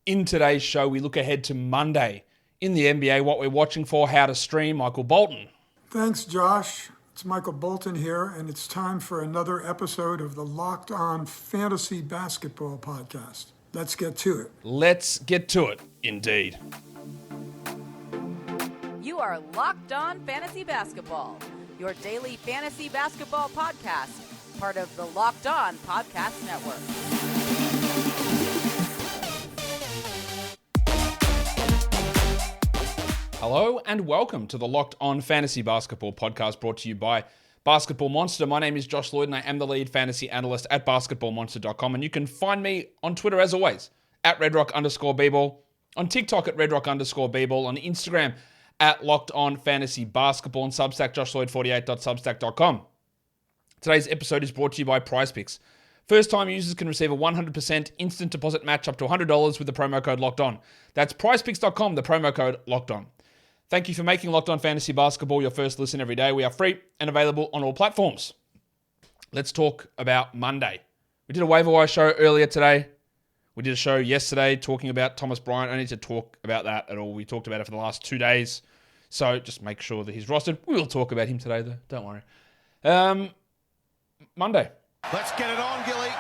In today's show, we look ahead to Monday in the NBA, what we're watching for, how to stream. Michael Bolton. Thanks, Josh. It's Michael Bolton here, and it's time for another episode of the Locked On Fantasy Basketball Podcast. Let's get to it. Let's get to it, indeed. You are Locked On Fantasy Basketball, your daily fantasy basketball podcast, part of the Locked On Podcast Network. Hello and welcome to the Locked On Fantasy Basketball Podcast, brought to you by Basketball Monster. My name is Josh Lloyd and I am the lead fantasy analyst at basketballmonster.com, and you can find me on Twitter as always at redrock_bball, on TikTok at redrock_bball, on Instagram at Locked On Fantasy Basketball, and Substack joshloyd48.substack.com. Today's episode is brought to you by PrizePicks. First-time users can receive a 100% instant deposit match up to $100 with the promo code Locked On. That's prizepicks.com, the promo code Locked On. Thank you for making Locked On Fantasy Basketball your first listen every day. We are free and available on all platforms. Let's talk about Monday. We did a waiver wire show earlier today. We did a show yesterday talking about Thomas Bryant. I don't need to talk about that at all. We talked about it for the last 2 days. So just make sure that he's rostered. We will talk about him today, though. Don't worry. Monday. Let's get it on, Gilly.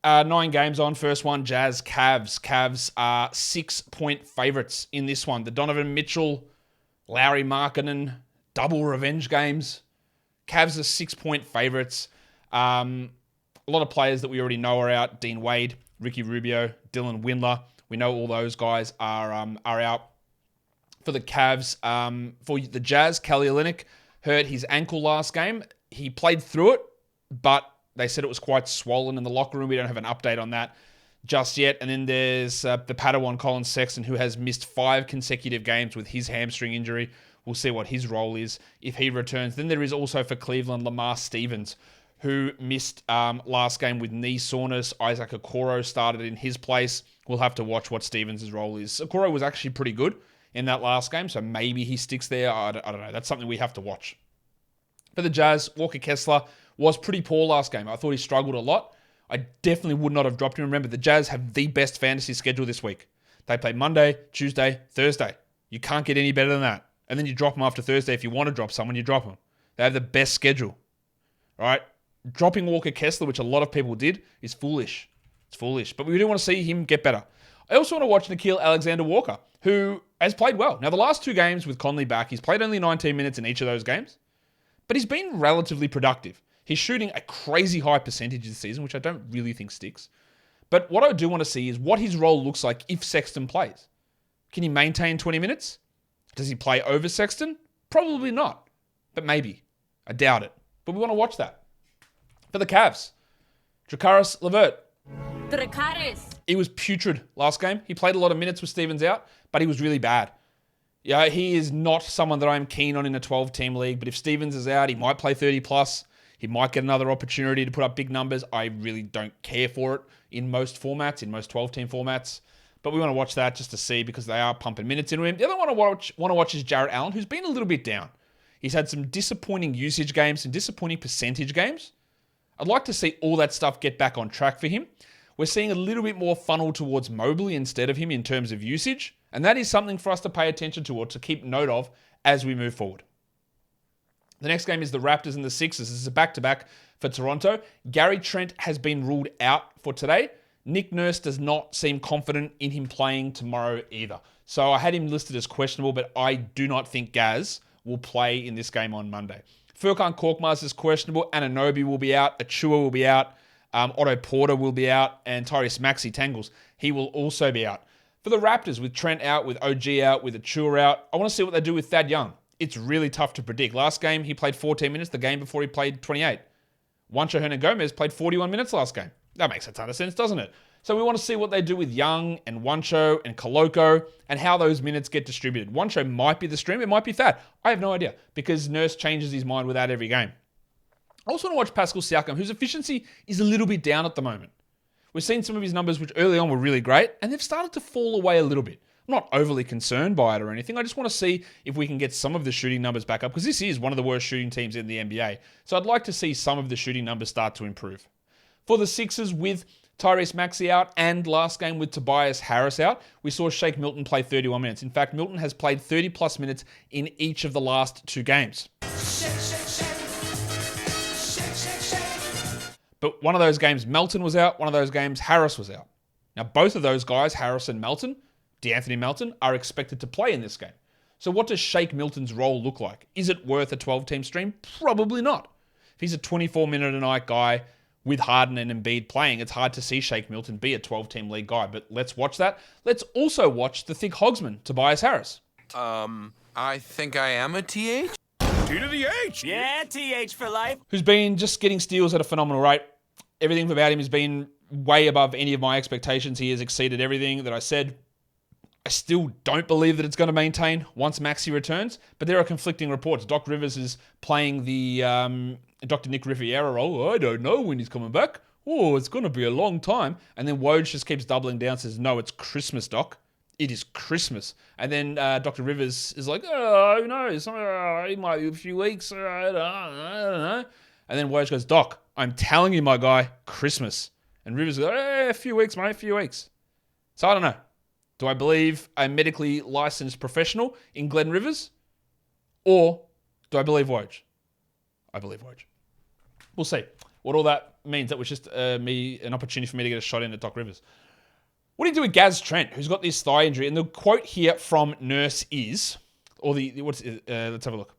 9 games on. First one, Jazz, Cavs. Cavs are 6-point favorites in this one. The Donovan Mitchell, Lauri Markkanen, double revenge games. Cavs are 6-point favorites. A lot of players that we already know are out. Dean Wade, Ricky Rubio, Dylan Windler. We know all those guys are out. For the Cavs, for the Jazz, Kelly Olynyk hurt his ankle last game. He played through it, but they said it was quite swollen in the locker room. We don't have an update on that just yet. And then there's the Padawan Colin Sexton, who has missed 5 consecutive games with his hamstring injury. We'll see what his role is if he returns. Then there is also for Cleveland, Lamar Stevens, who missed last game with knee soreness. Isaac Okoro started in his place. We'll have to watch what Stevens' role is. Okoro was actually pretty good in that last game, so maybe he sticks there. I don't know. That's something we have to watch. For the Jazz, Walker Kessler was pretty poor last game. I thought he struggled a lot. I definitely would not have dropped him. Remember, the Jazz have the best fantasy schedule this week. They play Monday, Tuesday, Thursday. You can't get any better than that. And then you drop them after Thursday. If you want to drop someone, you drop them. They have the best schedule. All right? Dropping Walker Kessler, which a lot of people did, is foolish. It's foolish. But we do want to see him get better. I also want to watch Nickeil Alexander-Walker, who has played well. Now, the last 2 games with Conley back, he's played only 19 minutes in each of those games. But he's been relatively productive. He's shooting a crazy high percentage this season, which I don't really think sticks. But what I do want to see is what his role looks like if Sexton plays. Can he maintain 20 minutes? Does he play over Sexton? Probably not. But maybe. I doubt it. But we want to watch that. For the Cavs, Dracaris Levert. He was putrid last game. He played a lot of minutes with Stevens out, but he was really bad. Yeah, he is not someone that I'm keen on in a 12-team league, but if Stevens is out, he might play 30+. He might get another opportunity to put up big numbers. I really don't care for it in most formats, in most 12-team formats. But we want to watch that just to see, because they are pumping minutes into him. The other one I want to watch is Jarrett Allen, who's been a little bit down. He's had some disappointing usage games, some disappointing percentage games. I'd like to see all that stuff get back on track for him. We're seeing a little bit more funnel towards Mobley instead of him in terms of usage. And that is something for us to pay attention to or to keep note of as we move forward. The next game is the Raptors and the Sixers. This is a back-to-back for Toronto. Gary Trent has been ruled out for today. Nick Nurse does not seem confident in him playing tomorrow either. So I had him listed as questionable, but I do not think Gaz will play in this game on Monday. Furkan Korkmaz is questionable. Anunoby will be out. Achua will be out. Otto Porter will be out. And Tyrese Maxey Tangles, he will also be out. For the Raptors, with Trent out, with OG out, with Achua out, I want to see what they do with Thad Young. It's really tough to predict. Last game, he played 14 minutes. The game before, he played 28. Juancho Hernangomez played 41 minutes last game. That makes a ton of sense, doesn't it? So we want to see what they do with Young and Juancho and Koloko and how those minutes get distributed. Juancho might be the stream. It might be Thad. I have no idea, because Nurse changes his mind with that every game. I also want to watch Pascal Siakam, whose efficiency is a little bit down at the moment. We've seen some of his numbers, which early on were really great, and they've started to fall away a little bit. I'm not overly concerned by it or anything. I just want to see if we can get some of the shooting numbers back up, because this is one of the worst shooting teams in the NBA. So I'd like to see some of the shooting numbers start to improve. For the Sixers, with Tyrese Maxey out, and last game with Tobias Harris out, we saw Shake Milton play 31 minutes. In fact, Milton has played 30-plus minutes in each of the last 2 games. But one of those games, Melton was out. One of those games, Harris was out. Now, both of those guys, Harris and Melton, DeAnthony Melton, are expected to play in this game. So what does Shake Milton's role look like? Is it worth a 12-team stream? Probably not. If he's a 24-minute-a-night guy with Harden and Embiid playing, it's hard to see Shake Milton be a 12-team league guy. But let's watch that. Let's also watch the thick hogsman, Tobias Harris. I think I am a TH? T to the H. Yeah, TH for life. Who's been just getting steals at a phenomenal rate. Everything about him has been way above any of my expectations. He has exceeded everything that I said. I still don't believe that it's going to maintain once Maxey returns, but there are conflicting reports. Doc Rivers is playing the Dr. Nick Riviera role. I don't know when he's coming back. Oh, it's going to be a long time. And then Woj just keeps doubling down, says, no, it's Christmas, Doc. It is Christmas. And then Dr. Rivers is like, oh, who knows? It might be a few weeks. I don't know. And then Woj goes, Doc, I'm telling you, my guy, Christmas. And Rivers goes, a few weeks, mate, a few weeks. So I don't know. Do I believe a medically licensed professional in Glenn Rivers? Or do I believe Woj? I believe Woj. We'll see. What all that means, that was just an opportunity for me to get a shot in at Doc Rivers. What do you do with Gaz Trent, who's got this thigh injury? And the quote here from Nurse is, let's have a look.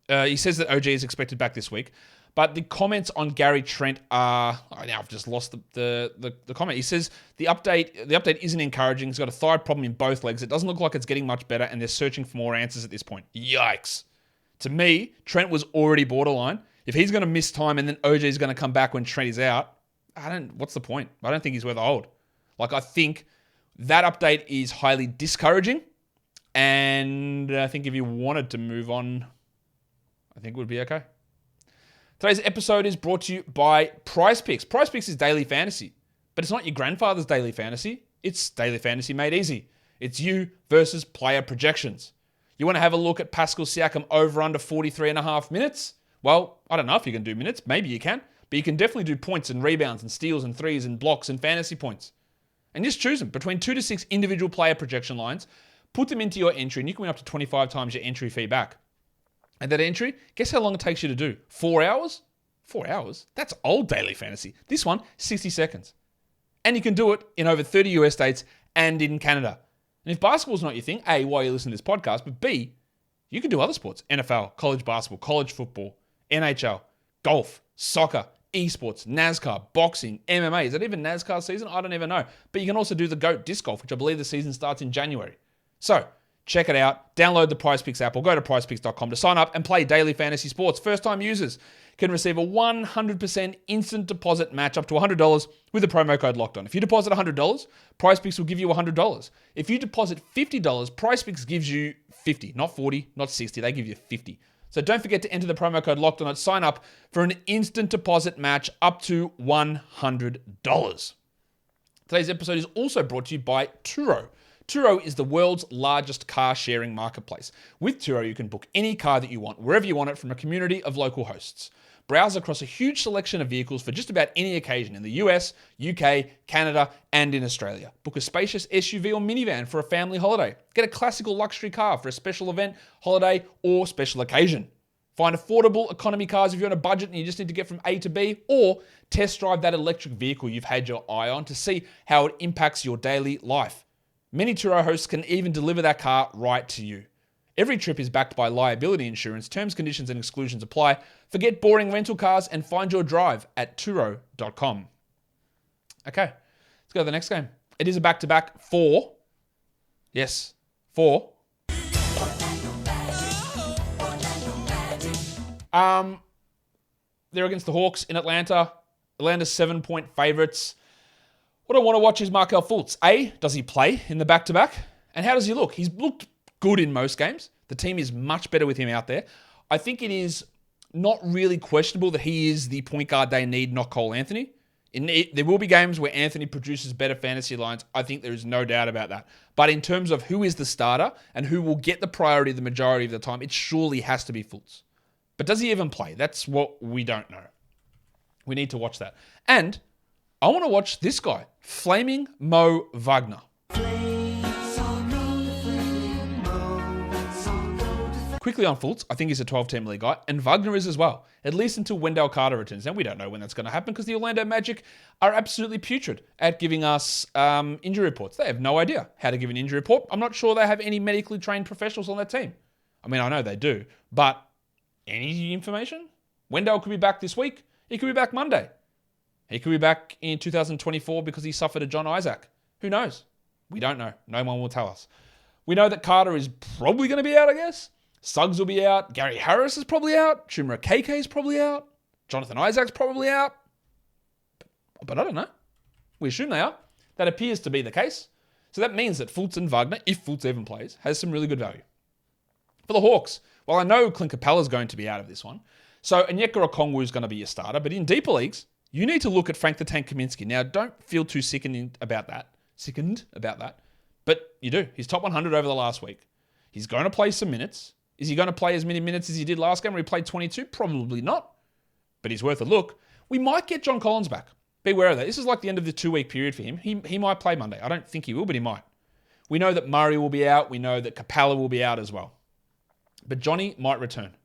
He says that OG is expected back this week. But the comments on Gary Trent are... now I've just lost the comment. He says the update isn't encouraging. He's got a thigh problem in both legs. It doesn't look like it's getting much better, and they're searching for more answers at this point. Yikes. To me, Trent was already borderline. If he's going to miss time and then OG is going to come back when Trent is out, what's the point? I don't think he's worth a hold. I think that update is highly discouraging, and I think if you wanted to move on, I think it would be okay. Today's episode is brought to you by PrizePicks. PrizePicks is daily fantasy, but it's not your grandfather's daily fantasy. It's daily fantasy made easy. It's you versus player projections. You want to have a look at Pascal Siakam over under 43.5 minutes? Well, I don't know if you can do minutes. Maybe you can, but you can definitely do points and rebounds and steals and threes and blocks and fantasy points. And just choose them between 2 to 6 individual player projection lines. Put them into your entry, and you can win up to 25 times your entry fee back. And that entry, guess how long it takes you to do? 4 hours? 4 hours? That's old daily fantasy. This one, 60 seconds. And you can do it in over 30 US states and in Canada. And if basketball's not your thing, A, why you listen to this podcast, but B, you can do other sports. NFL, college basketball, college football, NHL, golf, soccer, esports, NASCAR, boxing, MMA. Is that even NASCAR season? I don't even know. But you can also do the GOAT disc golf, which I believe the season starts in January. So, check it out. Download the PrizePicks app or go to prizepicks.com to sign up and play daily fantasy sports. First-time users can receive a 100% instant deposit match up to $100 with the promo code LOCKEDON. If you deposit $100, PrizePicks will give you $100. If you deposit $50, PrizePicks gives you $50, not $40, not $60. They give you $50. So don't forget to enter the promo code LOCKEDON and sign up for an instant deposit match up to $100. Today's episode is also brought to you by Turo. Turo is the world's largest car sharing marketplace. With Turo, you can book any car that you want, wherever you want it, from a community of local hosts. Browse across a huge selection of vehicles for just about any occasion in the US, UK, Canada, and in Australia. Book a spacious SUV or minivan for a family holiday. Get a classical luxury car for a special event, holiday, or special occasion. Find affordable economy cars if you're on a budget and you just need to get from A to B, or test drive that electric vehicle you've had your eye on to see how it impacts your daily life. Many Turo hosts can even deliver that car right to you. Every trip is backed by liability insurance. Terms, conditions, and exclusions apply. Forget boring rental cars and find your drive at Turo.com. Okay, let's go to the next game. It is a back-to-back for... Yes, for... They're against the Hawks in Atlanta. Atlanta's 7-point favorites. What I want to watch is Markelle Fultz. A, does he play in the back-to-back? And how does he look? He's looked good in most games. The team is much better with him out there. I think it is not really questionable that he is the point guard they need, not Cole Anthony. There will be games where Anthony produces better fantasy lines. I think there is no doubt about that. But in terms of who is the starter and who will get the priority the majority of the time, it surely has to be Fultz. But does he even play? That's what we don't know. We need to watch that. And I want to watch this guy, Flaming Moe Wagner. Quickly on Fultz, I think he's a 12-team league guy, and Wagner is as well, at least until Wendell Carter returns. Now, we don't know when that's going to happen because the Orlando Magic are absolutely putrid at giving us injury reports. They have no idea how to give an injury report. I'm not sure they have any medically trained professionals on that team. I mean, I know they do, but any information? Wendell could be back this week. He could be back Monday. He could be back in 2024 because he suffered a John Isaac. Who knows? We don't know. No one will tell us. We know that Carter is probably going to be out, I guess. Suggs will be out. Gary Harris is probably out. Chuma KK is probably out. Jonathan Isaac's probably out. But I don't know. We assume they are. That appears to be the case. So that means that Fultz and Wagner, if Fultz even plays, has some really good value. For the Hawks, well, I know Clint Capella's going to be out of this one. So Onyeka Okongwu is going to be your starter. But in deeper leagues, you need to look at Frank the Tank Kaminsky. Now, don't feel too sickened about that. But you do. He's top 100 over the last week. He's going to play some minutes. Is he going to play as many minutes as he did last game where he played 22? Probably not. But he's worth a look. We might get John Collins back. Beware of that. This is like the end of the 2-week period for him. He might play Monday. I don't think he will, but he might. We know that Murray will be out. We know that Capella will be out as well. But Johnny might return.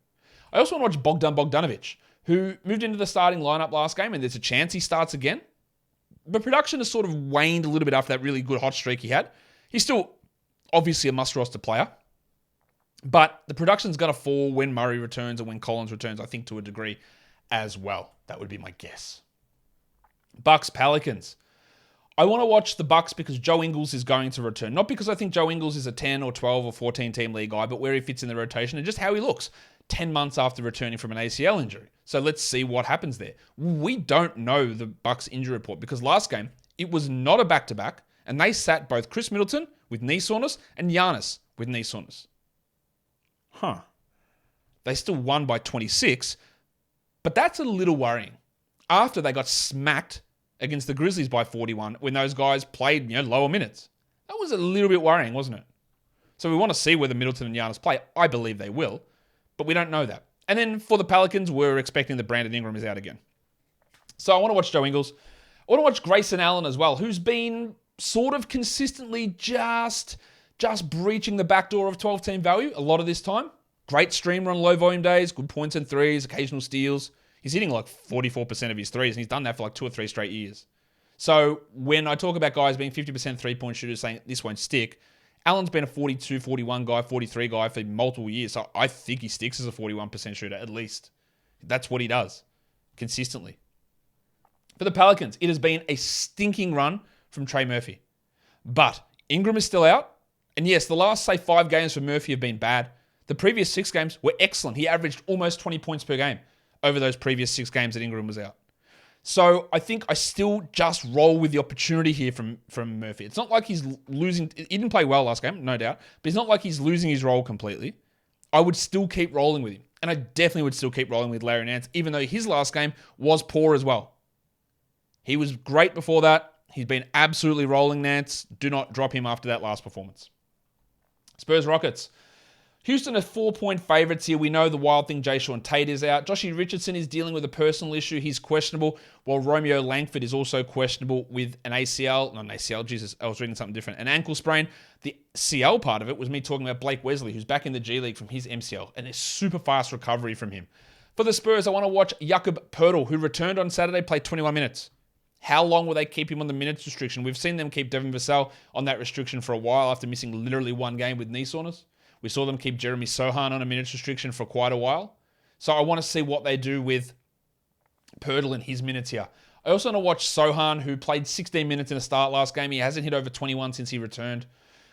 I also want to watch Bogdan Bogdanovic, who moved into the starting lineup last game, and there's a chance he starts again. But production has sort of waned a little bit after that really good hot streak he had. He's still obviously a must-roster player. But the production's going to fall when Murray returns and when Collins returns, I think, to a degree as well. That would be my guess. Bucks, Pelicans. I want to watch the Bucks because Joe Ingles is going to return. Not because I think Joe Ingles is a 10 or 12 or 14 team league guy, but where he fits in the rotation and just how he looks 10 months after returning from an ACL injury. So let's see what happens there. We don't know the Bucks injury report because last game, it was not a back-to-back, and they sat both Chris Middleton with knee soreness and Giannis with knee soreness. They still won by 26, but that's a little worrying. After they got smacked against the Grizzlies by 41 when those guys played, lower minutes. That was a little bit worrying, wasn't it? So we want to see whether Middleton and Giannis play. I believe they will, but we don't know that. And then for the Pelicans, we're expecting that Brandon Ingram is out again. So I want to watch Joe Ingles. I want to watch Grayson Allen as well, who's been sort of consistently just breaching the back door of 12-team value a lot of this time. Great streamer on low volume days, good points and threes, occasional steals. He's hitting like 44% of his threes, and he's done that for like 2 or 3 straight years. So when I talk about guys being 50% three-point shooters saying this won't stick, Allen's been a 42, 41 guy, 43 guy for multiple years. So I think he sticks as a 41% shooter at least. That's what he does consistently. For the Pelicans, it has been a stinking run from Trey Murphy. But Ingram is still out. And yes, the last, 5 games for Murphy have been bad. The previous 6 games were excellent. He averaged almost 20 points per game over those previous 6 games that Ingram was out. So I think I still just roll with the opportunity here from Murphy. It's not like he's losing. He didn't play well last game, no doubt. But it's not like he's losing his role completely. I would still keep rolling with him. And I definitely would still keep rolling with Larry Nance, even though his last game was poor as well. He was great before that. He's been absolutely rolling Nance. Do not drop him after that last performance. Spurs Rockets. Houston are 4-point favorites here. We know the wild thing, Jayshawn Tate is out. Joshie Richardson is dealing with a personal issue. He's questionable, while Romeo Langford is also questionable with an ACL. Not an ACL, Jesus, I was reading something different. An ankle sprain. The CL part of it was me talking about Blake Wesley, who's back in the G League from his MCL, and a super fast recovery from him. For the Spurs, I want to watch Jakob Poeltl, who returned on Saturday, played 21 minutes. How long will they keep him on the minutes restriction? We've seen them keep Devin Vassell on that restriction for a while after missing literally 1 game with knee soreness. We saw them keep Jeremy Sohan on a minutes restriction for quite a while. So I want to see what they do with Poeltl and his minutes here. I also want to watch Sohan, who played 16 minutes in a start last game. He hasn't hit over 21 since he returned.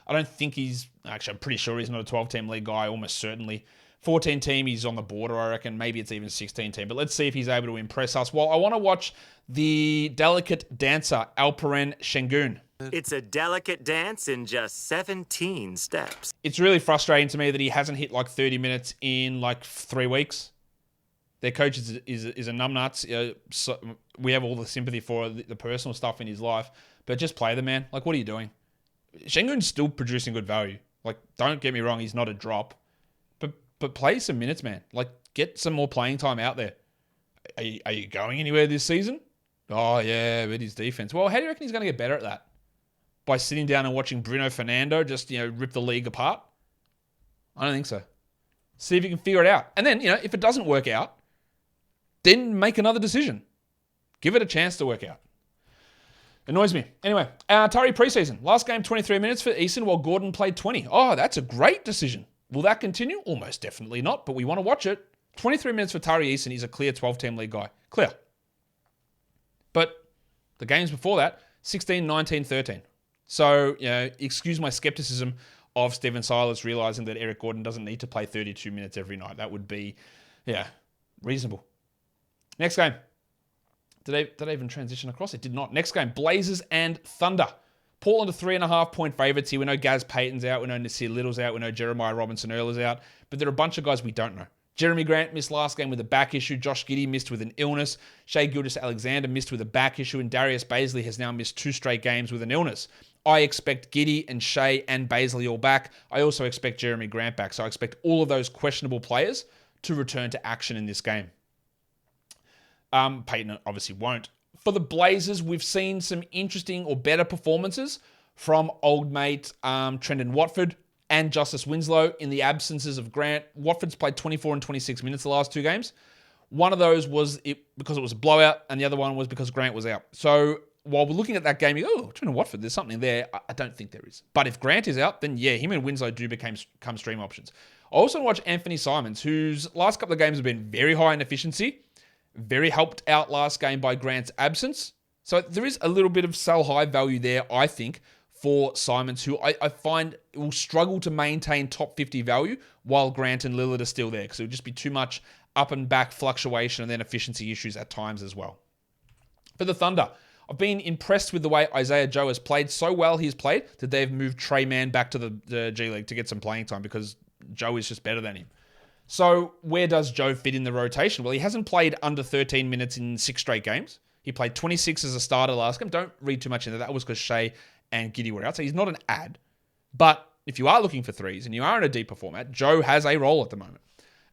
I don't think I'm pretty sure he's not a 12-team league guy, almost certainly. 14-team, he's on the border, I reckon. Maybe it's even 16-team. But let's see if he's able to impress us. Well, I want to watch the delicate dancer, Alperen Şengün. It's a delicate dance in just 17 steps. It's really frustrating to me that he hasn't hit like 30 minutes in like 3 weeks. Their coach is a numbnuts. So we have all the sympathy for the personal stuff in his life, but just play the man. Like, what are you doing? Şengün's still producing good value. Like, don't get me wrong, he's not a drop, but play some minutes, man. Like, get some more playing time out there. Are you going anywhere this season? Oh, yeah, but his defense. Well, how do you reckon he's going to get better at that? By sitting down and watching Bruno Fernando just, rip the league apart? I don't think so. See if you can figure it out. And then, if it doesn't work out, then make another decision. Give it a chance to work out. Annoys me. Anyway, Tari preseason. Last game, 23 minutes for Easton while Gordon played 20. Oh, that's a great decision. Will that continue? Almost definitely not, but we want to watch it. 23 minutes for Tari Easton. He's a clear 12-team league guy. Clear. But the games before that, 16, 19, 13. So, excuse my skepticism of Stephen Silas realizing that Eric Gordon doesn't need to play 32 minutes every night. That would be, reasonable. Next game. Did I even transition across? It did not. Next game, Blazers and Thunder. Portland are 3.5-point favorites here. We know Gaz Payton's out. We know Nasir Little's out. We know Jeremiah Robinson-Earl is out. But there are a bunch of guys we don't know. Jeremy Grant missed last game with a back issue. Josh Giddey missed with an illness. Shai Gilgeous-Alexander missed with a back issue. And Darius Baisley has now missed 2 straight games with an illness. I expect Giddey and Shai and Baisley all back. I also expect Jeremy Grant back. So I expect all of those questionable players to return to action in this game. Payton obviously won't. For the Blazers, we've seen some interesting or better performances from old mate Trendon Watford and Justice Winslow in the absences of Grant. Watford's played 24 and 26 minutes the last 2 games. One of those was because it was a blowout, and the other one was because Grant was out. So while we're looking at that game, you go, Trendon Watford, there's something there. I don't think there is. But if Grant is out, then him and Winslow do become stream options. I also watch Anthony Simons, whose last couple of games have been very high in efficiency. Very helped out last game by Grant's absence. So there is a little bit of sell high value there, I think, for Simons, who I find will struggle to maintain top 50 value while Grant and Lillard are still there, because it would just be too much up and back fluctuation and then efficiency issues at times as well. For the Thunder, I've been impressed with the way Isaiah Joe has played. So well he's played that they've moved Trey Mann back to the G League to get some playing time because Joe is just better than him. So where does Joe fit in the rotation? Well, he hasn't played under 13 minutes in 6 straight games. He played 26 as a starter last game. Don't read too much into that. That was because Shai and Giddey were out. So he's not an ad. But if you are looking for threes and you are in a deeper format, Joe has a role at the moment.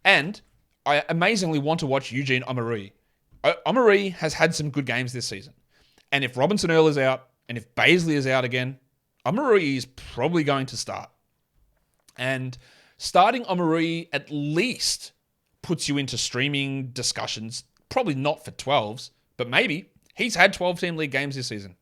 And I amazingly want to watch Eugene Omoruyi. Omoruyi has had some good games this season. And if Robinson-Earl is out, and if Baisley is out again, Omoruyi is probably going to start. And starting Omoruyi at least puts you into streaming discussions. Probably not for 12s, but maybe. He's had 12-team league games this season.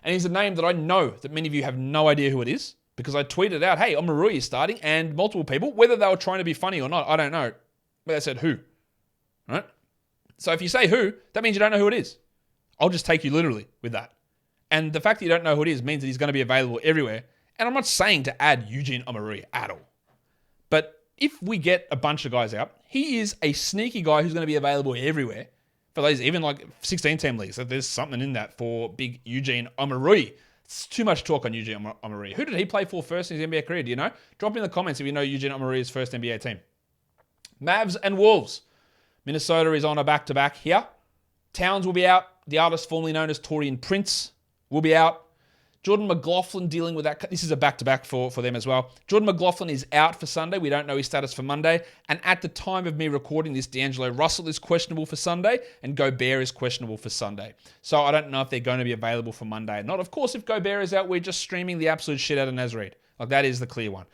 And he's a name that I know that many of you have no idea who it is, because I tweeted out, hey, Omoruyi is starting, and multiple people, whether they were trying to be funny or not, I don't know, but they said who. Right? So if you say who, that means you don't know who it is. I'll just take you literally with that. And the fact that you don't know who it is means that he's going to be available everywhere. And I'm not saying to add Eugene Omoruyi at all. But if we get a bunch of guys out, he is a sneaky guy who's going to be available everywhere. For those, even like 16-team leagues, so there's something in that for big Eugene Omoruyi. It's too much talk on Eugene Omoruyi. Who did he play for first in his NBA career? Do you know? Drop in the comments if you know Eugene Omoruyi's first NBA team. Mavs and Wolves. Minnesota is on a back-to-back here. Towns will be out. The artist formerly known as Taurean Prince will be out. Jordan McLaughlin dealing with that. This is a back-to-back for them as well. Jordan McLaughlin is out for Sunday. We don't know his status for Monday. And at the time of me recording this, D'Angelo Russell is questionable for Sunday and Gobert is questionable for Sunday. So I don't know if they're going to be available for Monday or not. Of course, if Gobert is out, we're just streaming the absolute shit out of Naz Reid. Like, that is the clear one.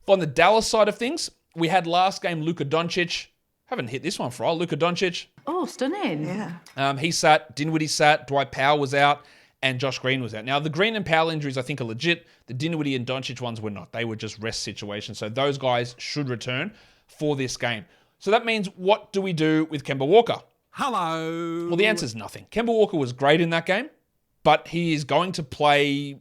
On the Dallas side of things, we had last game Luka Doncic. Haven't hit this one for a while. Luka Doncic. Oh, stunning. Yeah. He sat. Dinwiddie sat. Dwight Powell was out. And Josh Green was out. Now, the Green and Powell injuries, I think, are legit. The Dinwiddie and Doncic ones were not. They were just rest situations. So those guys should return for this game. So that means, what do we do with Kemba Walker? Hello. Well, the answer is nothing. Kemba Walker was great in that game, but he is going to play...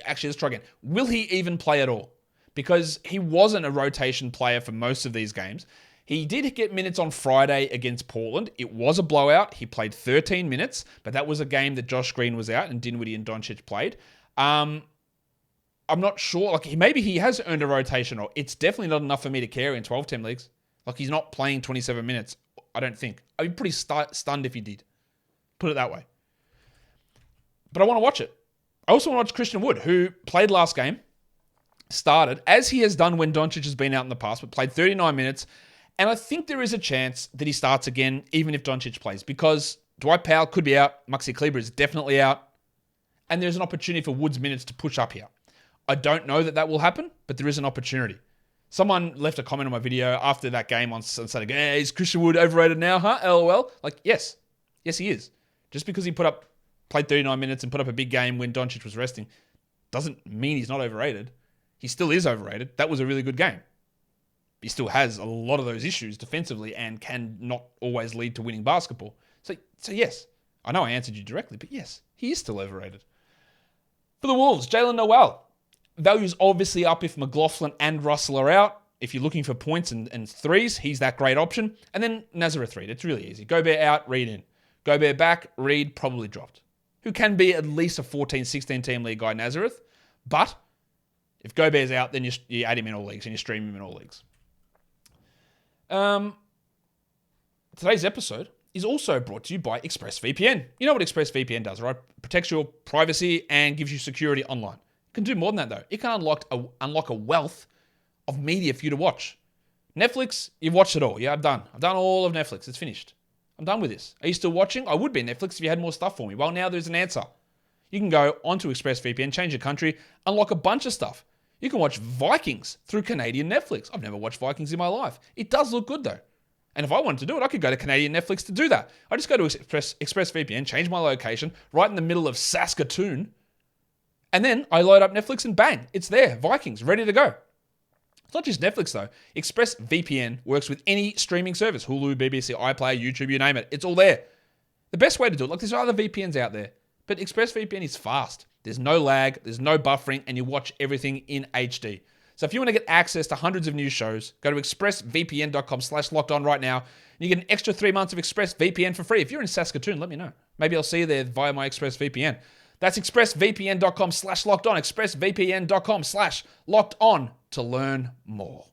Actually, let's try again. Will he even play at all? Because he wasn't a rotation player for most of these games. He did get minutes on Friday against Portland. It was a blowout. He played 13 minutes, but that was a game that Josh Green was out and Dinwiddie and Doncic played. I'm not sure. Like, maybe he has earned a rotation role. It's definitely not enough for me to care in 12-team leagues. Like, he's not playing 27 minutes, I don't think. I'd be pretty stunned if he did. Put it that way. But I want to watch it. I also want to watch Christian Wood, who played last game, started, as he has done when Doncic has been out in the past, but played 39 minutes. And I think there is a chance that he starts again, even if Doncic plays, because Dwight Powell could be out. Maxi Kleber is definitely out. And there's an opportunity for Woods minutes to push up here. I don't know that will happen, but there is an opportunity. Someone left a comment on my video after that game on Saturday. Hey, is Christian Wood overrated now, huh? LOL. Like, yes. Yes, he is. Just because he played 39 minutes and put up a big game when Doncic was resting doesn't mean he's not overrated. He still is overrated. That was a really good game. He still has a lot of those issues defensively and can not always lead to winning basketball. So yes, I know I answered you directly, but yes, he is still overrated. For the Wolves, Jalen Noel. Value's obviously up if McLaughlin and Russell are out. If you're looking for points and threes, he's that great option. And then Nazareth Reed. It's really easy. Gobert out, Reed in. Gobert back, Reed probably dropped. Who can be at least a 14, 16 team league guy, Nazareth. But if Gobert's out, then you add him in all leagues and you stream him in all leagues. Today's episode is also brought to you by ExpressVPN. You know what ExpressVPN does, right? Protects your privacy and gives you security online. It can do more than that, though. It can unlock a wealth of media for you to watch. Netflix, you've watched it all. Yeah, I've done all of Netflix. It's finished. I'm done with this. Are you still watching? I would be Netflix if you had more stuff for me. Well, now there's an answer. You can go onto ExpressVPN, change your country, unlock a bunch of stuff. You can watch Vikings through Canadian Netflix. I've never watched Vikings in my life. It does look good, though. And if I wanted to do it, I could go to Canadian Netflix to do that. I just go to ExpressVPN, change my location, right in the middle of Saskatoon, and then I load up Netflix and bang, it's there. Vikings, ready to go. It's not just Netflix, though. ExpressVPN works with any streaming service. Hulu, BBC, iPlayer, YouTube, you name it. It's all there. The best way to do it, like there's other VPNs out there, but ExpressVPN is fast. There's no lag, there's no buffering, and you watch everything in HD. So if you want to get access to hundreds of new shows, go to expressvpn.com/lockedon right now, and you get an extra 3 months of ExpressVPN for free. If you're in Saskatoon, let me know. Maybe I'll see you there via my ExpressVPN. That's expressvpn.com/lockedon, expressvpn.com/lockedon to learn more.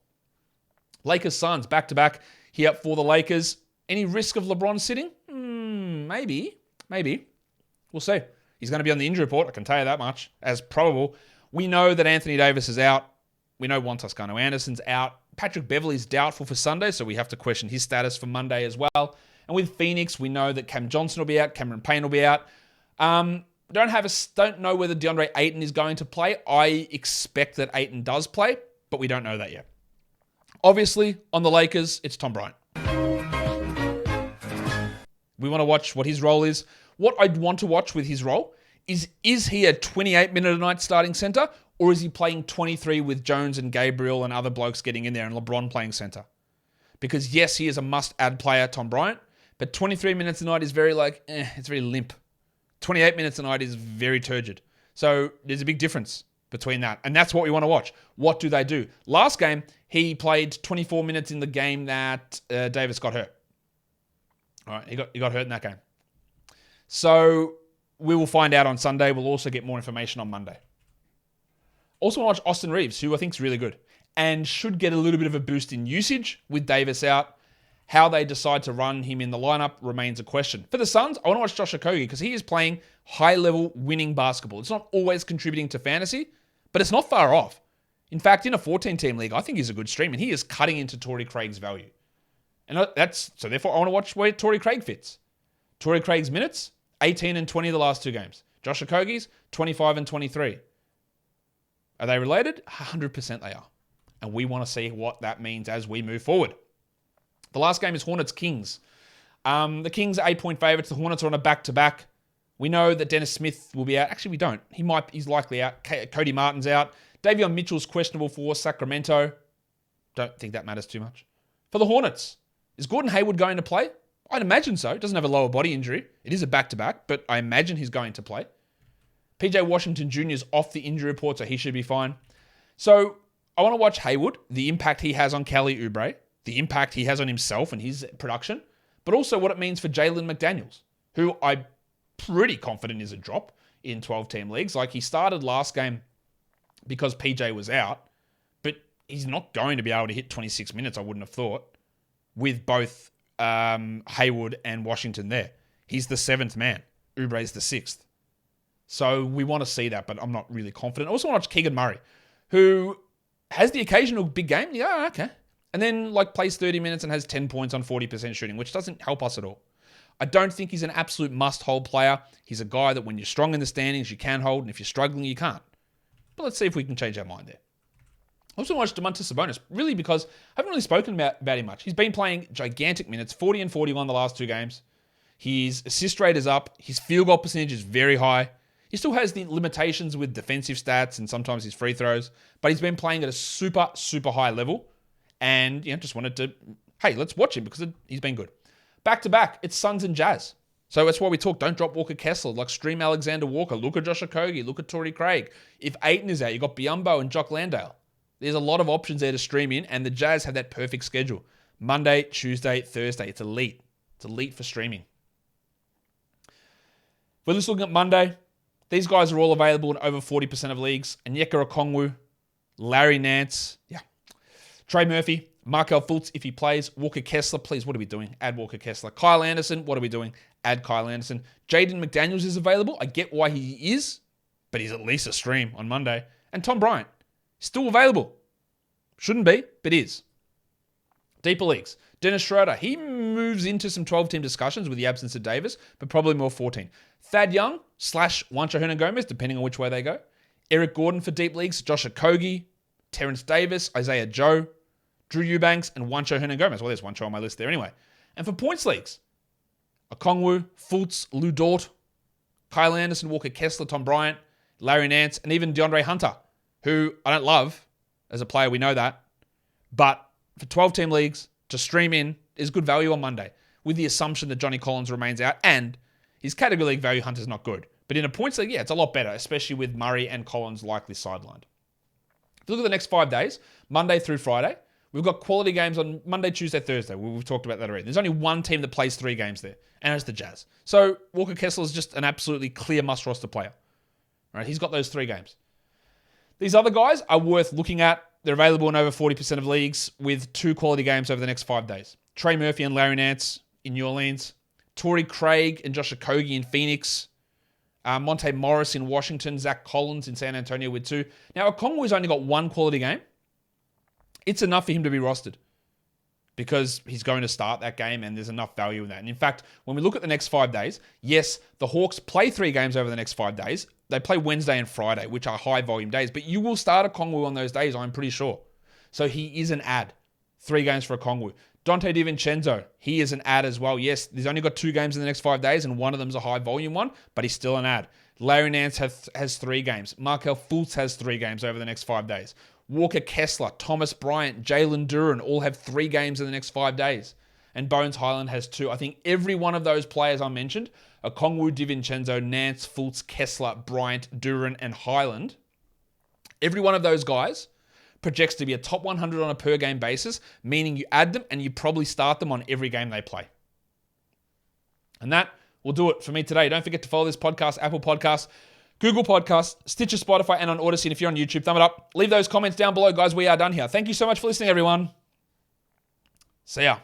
Lakers Suns back-to-back here for the Lakers. Any risk of LeBron sitting? Maybe. We'll see. He's going to be on the injury report, I can tell you that much, as probable. We know that Anthony Davis is out. We know Juan Toscano-Anderson's out. Patrick Beverley's doubtful for Sunday, so we have to question his status for Monday as well. And with Phoenix, we know that Cam Johnson will be out, Cameron Payne will be out. Don't know whether DeAndre Ayton is going to play. I expect that Ayton does play, but we don't know that yet. Obviously, on the Lakers, it's Tom Bryant. We want to watch what his role is. What I'd want to watch with his role is he a 28-minute-a-night starting center, or is he playing 23 with Jones and Gabriel and other blokes getting in there and LeBron playing center? Because yes, he is a must-add player, Tom Bryant, but 23 minutes a night is very it's very limp. 28 minutes a night is very turgid. So there's a big difference between that. And that's what we want to watch. What do they do? Last game, he played 24 minutes in the game that Davis got hurt. All right, he got hurt in that game. So we will find out on Sunday. We'll also get more information on Monday. Also want to watch Austin Reeves, who I think is really good and should get a little bit of a boost in usage with Davis out. How they decide to run him in the lineup remains a question. For the Suns, I want to watch Josh Okogie because he is playing high-level winning basketball. It's not always contributing to fantasy, but it's not far off. In fact, in a 14-team league, I think he's a good stream, and he is cutting into Torrey Craig's value. And so therefore, I want to watch where Torrey Craig fits. Torrey Craig's minutes, 18 and 20 the last two games. Josh Okogie's, 25 and 23. Are they related? 100% they are. And we want to see what that means as we move forward. The last game is Hornets-Kings. The Kings are 8-point favorites. The Hornets are on a back-to-back. We know that Dennis Smith will be out. Actually, we don't. He's likely out. Cody Martin's out. Davion Mitchell's questionable for Sacramento. Don't think that matters too much. For the Hornets, is Gordon Hayward going to play? I'd imagine so. Doesn't have a lower body injury. It is a back-to-back, but I imagine he's going to play. PJ Washington Jr. is off the injury report, so he should be fine. So I want to watch Hayward, the impact he has on Kelly Oubre, the impact he has on himself and his production, but also what it means for Jalen McDaniels, who I'm pretty confident is a drop in 12-team leagues. Like, he started last game because PJ was out, but he's not going to be able to hit 26 minutes, I wouldn't have thought, with both Hayward and Washington there. He's the seventh man. Oubre's the sixth. So we want to see that, but I'm not really confident. I also want to watch Keegan Murray, who has the occasional big game. Yeah, okay. And then plays 30 minutes and has 10 points on 40% shooting, which doesn't help us at all. I don't think he's an absolute must-hold player. He's a guy that when you're strong in the standings, you can hold, and if you're struggling, you can't. But let's see if we can change our mind there. I also watched Domantas Sabonis, really because I haven't really spoken about him much. He's been playing gigantic minutes, 40 and 41 the last 2 games. His assist rate is up. His field goal percentage is very high. He still has the limitations with defensive stats and sometimes his free throws, but he's been playing at a super, super high level. And just wanted to, hey, let's watch him because he's been good. Back to back, it's Suns and Jazz. So that's why we talk, don't drop Walker Kessler, like stream Alexander Walker, look at Josh Okogie, look at Torrey Craig. If Ayton is out, you've got Biyombo and Jock Landale. There's a lot of options there to stream in, and the Jazz have that perfect schedule. Monday, Tuesday, Thursday. It's elite. It's elite for streaming. We're just looking at Monday. These guys are all available in over 40% of leagues. Onyeka Okongwu, Larry Nance, Trey Murphy, Markelle Fultz if he plays, Walker Kessler, please, what are we doing? Add Walker Kessler. Kyle Anderson, what are we doing? Add Kyle Anderson. Jaden McDaniels is available. I get why he is, but he's at least a stream on Monday. And Tom Bryant, still available. Shouldn't be, but is. Deeper leagues. Dennis Schroeder, he moves into some 12-team discussions with the absence of Davis, but probably more 14. Thad Young / Juancho Hernan-Gomez, depending on which way they go. Eric Gordon for deep leagues. Josh Okogie, Terrence Davis, Isaiah Joe, Drew Eubanks, and Juancho Hernan-Gomez. Well, there's Juancho on my list there anyway. And for points leagues, Okongwu, Fultz, Lou Dort, Kyle Anderson, Walker Kessler, Tom Bryant, Larry Nance, and even DeAndre Hunter, who I don't love as a player, we know that. But for 12-team leagues, to stream in is good value on Monday, with the assumption that Johnny Collins remains out, and his category league value Hunter's not good. But in a points league, it's a lot better, especially with Murray and Collins likely sidelined. If you look at the next 5 days, Monday through Friday, we've got quality games on Monday, Tuesday, Thursday. We've talked about that already. There's only one team that plays 3 games there, and it's the Jazz. So Walker Kessler is just an absolutely clear must-roster player. Right? He's got those 3 games. These other guys are worth looking at. They're available in over 40% of leagues with 2 quality games over the next 5 days. Trey Murphy and Larry Nance in New Orleans. Torrey Craig and Josh Okogie in Phoenix. Monte Morris in Washington. Zach Collins in San Antonio with 2. Now, Okongwu's only got 1 quality game. It's enough for him to be rostered because he's going to start that game and there's enough value in that. And in fact, when we look at the next 5 days, yes, the Hawks play 3 games over the next 5 days. They play Wednesday and Friday, which are high volume days, but you will start Okongwu on those days, I'm pretty sure. So he is an ad. 3 games for Okongwu. Dante DiVincenzo, he is an ad as well. Yes, he's only got 2 games in the next 5 days, and one of them's a high volume one, but he's still an ad. Larry Nance has 3 games. Markelle Fultz has 3 games over the next 5 days. Walker Kessler, Thomas Bryant, Jalen Duren all have 3 games in the next 5 days. And Bones Highland has 2. I think every one of those players I mentioned, Okongwu, DiVincenzo, Nance, Fultz, Kessler, Bryant, Duren, and Highland, every one of those guys projects to be a top 100 on a per game basis, meaning you add them and you probably start them on every game they play. And that will do it for me today. Don't forget to follow this podcast, Apple Podcasts, Google Podcasts, Stitcher, Spotify, and on Odyssey. And if you're on YouTube, thumb it up. Leave those comments down below, guys. We are done here. Thank you so much for listening, everyone. See ya.